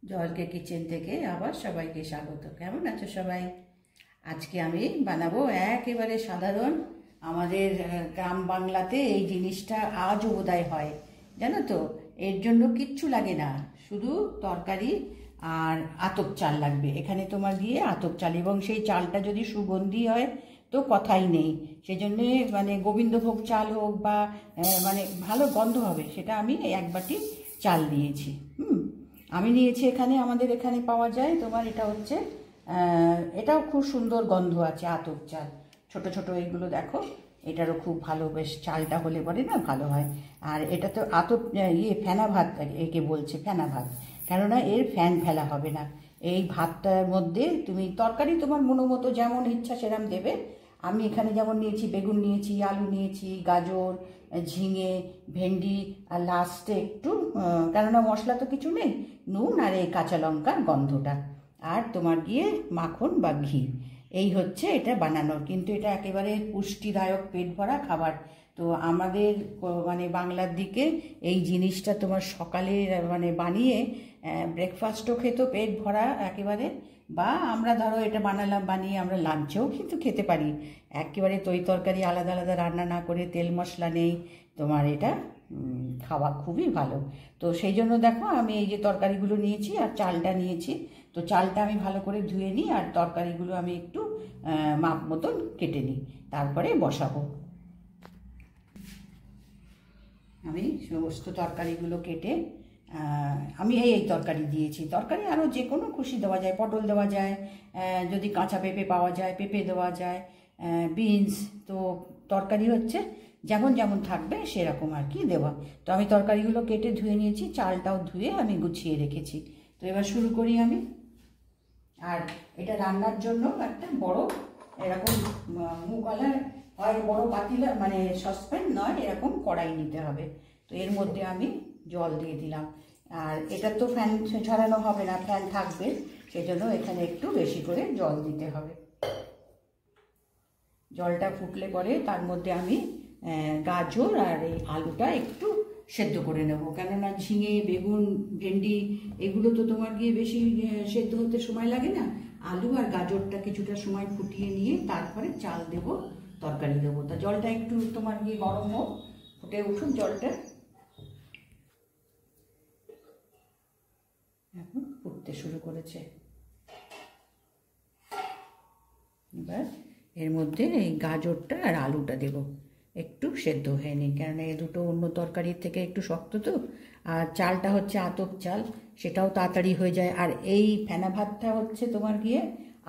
জলকে কিচেন থেকে আবার সবাইকে স্বাগত। কেমন আছো সবাই? আজকে আমি বানাবো একেবারে সাধারণ, আমাদের গ্রাম বাংলাতে এই জিনিসটা আজও বোধহয় হয়, জানো তো। এর জন্য কিচ্ছু লাগে না, শুধু তরকারি আর আতপ চাল লাগবে। এখানে তোমার গিয়ে আতপ চাল, এবং সেই চালটা যদি সুগন্ধি হয় তো কথাই নেই। সেই জন্যে মানে গোবিন্দভোগ চাল হোক বা মানে ভালো গন্ধ হবে, সেটা আমি এক বাটি চাল নিয়েছি। আমি নিয়েছি, এখানে আমাদের এখানে পাওয়া যায় তোমার, এটা হচ্ছে এটাও খুব সুন্দর গন্ধ আছে, আতপ চাল। ছোট ছোট এইগুলো দেখো, এটারও খুব ভালো, বেশ চালটা হলে পরে না ভালো হয়। আর এটা তো আতপ ফেনা ভাত, একে বলছে ফেনা ভাত, কেননা এর ফ্যান ফেলা হবে না। এই ভাতটার মধ্যে তুমি তরকারি তোমার মনোমতো যেমন ইচ্ছা সেরকম দেবে। আমি এখানে যেমন নিয়েছি, বেগুন নিয়েছি, আলু নিয়েছি, গাজর, ঝিঙে, ভেন্ডি, আর লাস্টে একটু কেননা মশলা তো কিছু নেই, নুন আর এই কাঁচা লঙ্কার গন্ধটা, আর তোমার গিয়ে মাখন বা ঘি। এই হচ্ছে এটা বানানোর, কিন্তু এটা একেবারে পুষ্টিদায়ক পেট ভরা খাবার। তো আমাদের মানে বাংলার দিকে এই জিনিসটা তোমার সকালে মানে বানিয়ে ব্রেকফাস্টও খেত পেট ভরা একেবারে, বা আমরা ধরো এটা বানালাম, বানিয়ে আমরা লাঞ্চেও কিন্তু খেতে পারি। একেবারে তরকারি আলাদা আলাদা রান্না না করে, তেল মশলা নেই তোমার, এটা খাওয়া খুবই ভালো। তো সেই জন্য দেখো আমি এই যে তরকারিগুলো নিয়েছি আর চালটা নিয়েছি। তো চালটা আমি ভালো করে ধুয়ে নিই, আর তরকারিগুলো আমি একটু মাপ মতন কেটে নিই, তারপরে বসাবো। আমি সমস্ত তরকারিগুলো কেটে আমি এই তরকারি দিয়েছি। তরকারি আরও যে কোনো খুশি দেওয়া যায়, পটল দেওয়া যায়, যদি কাঁচা পেঁপে পাওয়া যায় পেঁপে দেওয়া যায়, বিনস। তো তরকারি হচ্ছে যেমন যেমন থাকবে সেরকম আর কি দেওয়া। তো আমি তরকারিগুলো কেটে ধুয়ে নিয়েছি, চালটাও ধুয়ে আমি গুছিয়ে রেখেছি। তো এবার শুরু করি আমি। আর এটা রান্নার জন্য একটা বড় এরকম মুখওয়ালা হয়, বড় পাতিলা মানে সসপ্যান নয়, এরকম কড়াই নিতে হবে। তো এর মধ্যে আমি জল দিয়ে দিলাম। আর এটা তো ফ্যান ছড়ানো হবে না, ফ্যান থাকবে, সেজন্য এখানে একটু বেশি করে জল দিতে হবে। জলটা ফুটলে পরে তার মধ্যে আমি গাজর আর এই আলুটা একটু সেদ্ধ করে নেব, কেননা ঝিঙে, বেগুন, ভেন্ডি এগুলো তো তোমার গিয়ে বেশি সেদ্ধ হতে সময় লাগে না। আলু আর গাজরটা কিছুটা সময় ফুটিয়ে নিয়ে তারপরে চাল দেব, তরকারি দেবো। তা জলটা একটু তোমার গিয়ে গরম হোক, ফুটে উঠুক জলটা। এখন ফুটতে শুরু করেছে। এবার এর মধ্যে এই গাজরটা আর আলুটা দেব, একটু সেদ্ধ হয়ে নিই, কেননা এই দুটো অন্য তরকারির থেকে একটু শক্ত তো। আর চালটা হচ্ছে আতপ চাল, সেটাও তাড়াতাড়ি হয়ে যায়। আর এই ফেনা ভাতটা হচ্ছে তোমার গিয়ে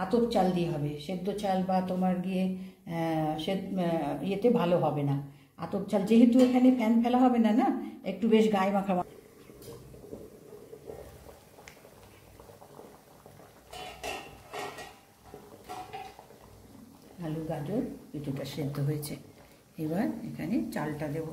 আতপ চাল দিয়ে হবে, সেদ্ধ চাল বা তোমার গিয়ে ইয়েতে ভালো হবে না। আতপ চাল যেহেতু এখানে ফ্যান ফেলা হবে না, না একটু বেশ গায়ে মাখা। আলু গাজর কিছুটা সেদ্ধ হয়েছে, এবার এখানে চালটা দেব।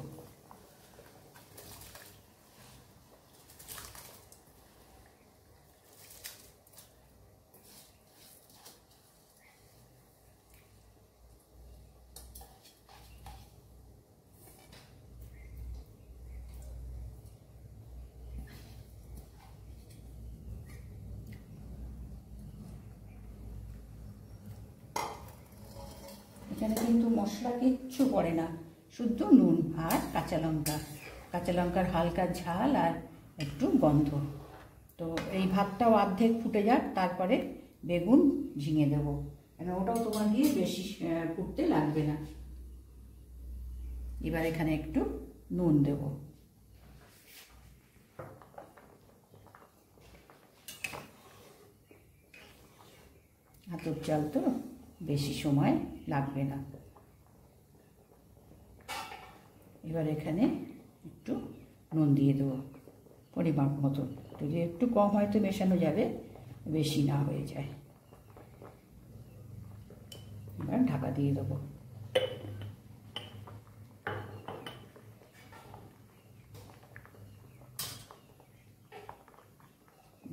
এখানে কিন্তু মশলা কিচ্ছু পড়ে না, শুদ্ধ নুন আর কাঁচা লঙ্কা, কাঁচা লঙ্কার হালকা ঝাল আর একটু গন্ধ। তো এই ভাতটাও অর্ধেক ফুটে যাক, তারপরে বেগুন, ঝিঙে দেবো, কেন ওটাও তোমার গিয়ে বেশি ফুটতে লাগবে না। এবার এখানে একটু নুন দেব। আতপ চাল তো বেশি সময় লাগবে না। এবার এখানে একটু নুন দিয়ে দেবো পরিমাণ মতো, যদি একটু কম হয়তো মেশানো যাবে, বেশি না হয়ে যায়। এবার ঢাকা দিয়ে দেবো।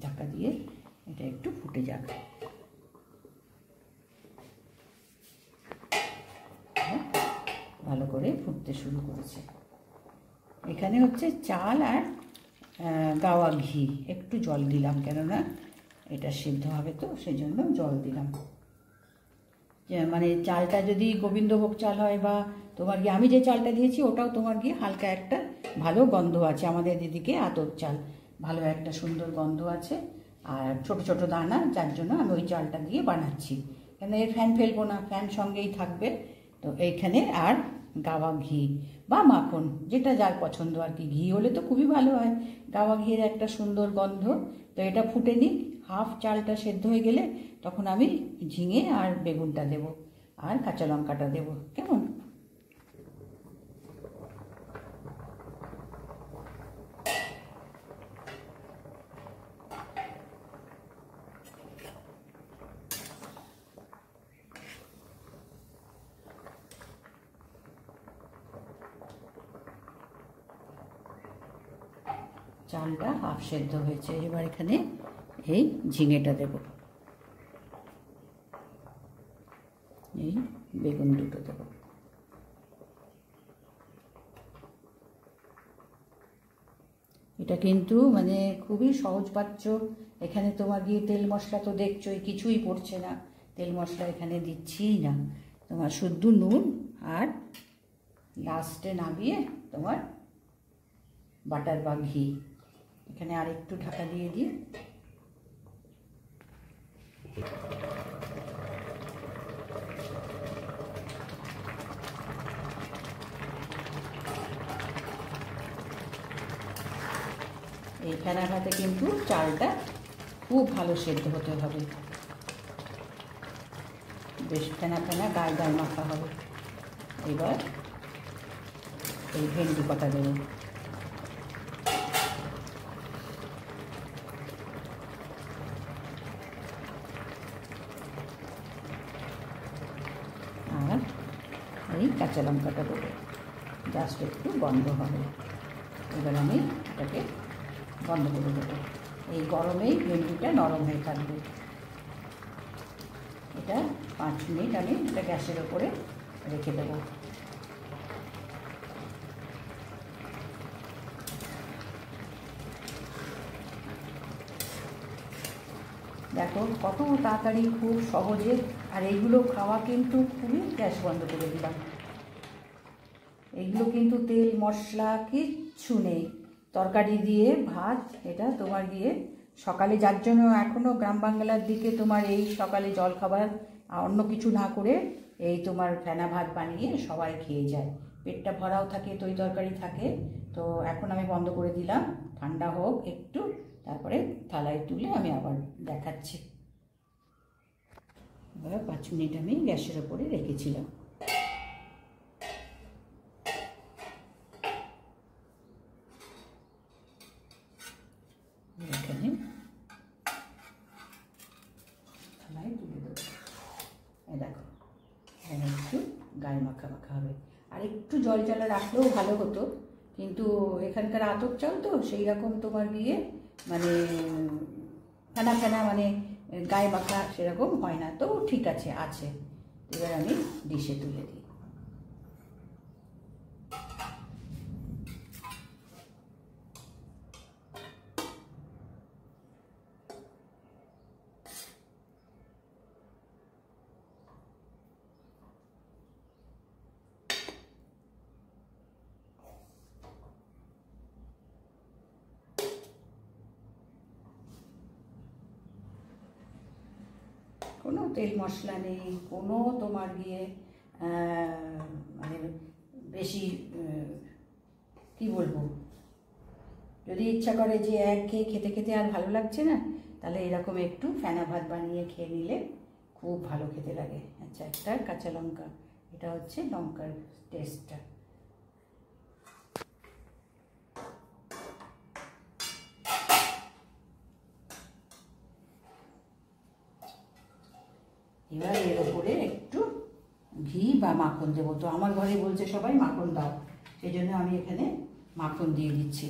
ঢাকা দিয়ে এটা একটু ফুটে যাক। ভালো করে ফুটতে শুরু করেছে। এখানে হচ্ছে চাল আর গাওয়া ঘি, একটু জল দিলাম, কেননা এটা সিদ্ধ হবে তো সেই জন্য জল দিলাম। মানে চালটা যদি গোবিন্দভোগ চাল হয় বা তোমার গিয়ে, আমি যে চালটা দিয়েছি ওটাও তোমার গিয়ে হালকা একটা ভালো গন্ধ আছে, আমাদের দিদিকে আতপ চাল, ভালো একটা সুন্দর গন্ধ আছে আর ছোট ছোট দানা, যার জন্য আমি ওই চালটা দিয়ে বানাচ্ছি, কেন এর ফ্যান ফেলবো না, ফ্যান সঙ্গেই থাকবে। তো এইখানে আর গাওয়া ঘি বা মাখন, যেটা যার পছন্দ আর কি, ঘি হলে তো খুবই ভালো হয়, গাওয়া ঘিয়ের একটা সুন্দর গন্ধ। তো এটা ফুটে নিক, হাফ চালটা সেদ্ধ হয়ে গেলে তখন আমি ঝিঙে আর বেগুনটা দেব আর কাঁচা লঙ্কাটা দেব, কেমন? চালটা হাফ সেদ্ধ হয়েছে, এবার এখানে এই ঝিঙেটা দেব, এই বেগুন দুটো দেব। এটা কিন্তু মানে খুবই সহজপাচ্য, এখানে তোমার গিয়ে তেল মশলা তো দেখছোই, কিছুই পড়ছে না, তেল মশলা এখানে দিচ্ছিই না, তোমার শুদ্ধ নুন আর লাস্টে নামিয়ে তোমার বাটার বা ঘি। এখানে আর একটু ঢাকা দিয়ে দিই, এই ফেনা ভাতে কিন্তু চালটা খুব ভালো সেদ্ধ হতে হবে, বেশ ফেনা ফেনা গায়ে গায়ে মাখা হবে। এবার এই ভেন্ডি কটা দেবো, আর এই কাঁচা লঙ্কাটা দেবো, জাস্ট একটু গন্ধ হবে। এবার আমি এটাকে বন্ধ করে দেবো, এই গরমেই ভেন্ডিটা নরম হয়ে থাকবে। এটা 5 মিনিট আমি এটা গ্যাসের ওপরে রেখে দেবো। দেখো কত তাড়াতাড়ি, খুব সহজে, আর এইগুলো খাওয়া কিন্তু খুবই, গ্যাস বন্ধ করে দিলাম, এইগুলো কিন্তু তেল মশলা কিচ্ছু নেই, তরকারি দিয়ে ভাত, এটা তোমার গিয়ে সকালে, যার জন্য এখনও গ্রাম বাংলার দিকে তোমার এই সকালে জলখাবার অন্য কিছু না করে এই তোমার ফেনা ভাত বানিয়ে সবাই খেয়ে যায়, পেটটা ভরাও থাকে, তরি তরকারি থাকে। তো এখন আমি বন্ধ করে দিলাম, ঠান্ডা হোক একটু, তারপরে থালায় তুলে আমি আবার দেখাচ্ছি। এবার 5 মিনিট আমি গ্যাসের ওপরে রেখেছিলাম। এখানে থালায় তুলে দেবো, দেখো একটু গায়ে মাখা মাখা হবে, আর একটু জল জ্বালা রাখলেও ভালো হতো, কিন্তু এখানকার আতপ চাল তো সেই রকম তোমার গিয়ে মানে ফেনা ফেনা, মানে গায়ে মাখা সেরকম হয় না, তো ঠিক আছে আছে। এবার আমি ডিশে তুলে দিই। কোনো তেল মশলা নেই, কোনো তোমার গিয়ে মানে বেশি কি বলবো, যদি ইচ্ছা করে যে এক খেয়ে খেতে খেতে আর ভালো লাগছে না, তাহলে এরকম একটু ফেনা ভাত বানিয়ে খেয়ে নিলে খুব ভালো খেতে লাগে। আচ্ছা, একটা কাঁচা লঙ্কা, এটা হচ্ছে লঙ্কার টেস্টটা। এবার এর ওপরে একটু ঘি বা মাখন দেবো, তো আমার ঘরে বলছে সবাই মাখন দাও, সেই জন্য আমি এখানে মাখন দিয়ে দিচ্ছি।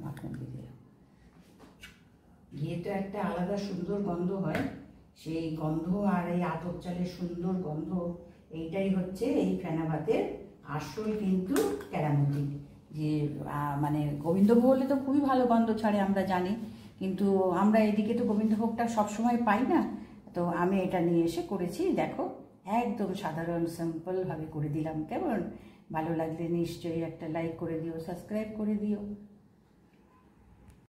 মাখন দিয়ে দিলাম। ঘি তো একটা আলাদা সুন্দর গন্ধ হয়, সেই গন্ধ আর এই আতপ চালের সুন্দর গন্ধ, এইটাই হচ্ছে এই ফেনা ভাতের আসল কিন্তু কেরামতি। যে মানে গোবিন্দভোগ হলে তো খুবই ভালো গন্ধ ছাড়ে আমরা জানি, কিন্তু আমরা এদিকে তো গোবিন্দভোগটা সবসময় পাই না। তো আমি এটা নিয়ে এসে করেছি, দেখো একদম সাধারণ সিম্পলভাবে করে দিলাম। কেমন ভালো লাগলে নিশ্চয়ই একটা লাইক করে দিও, সাবস্ক্রাইব করে দিও।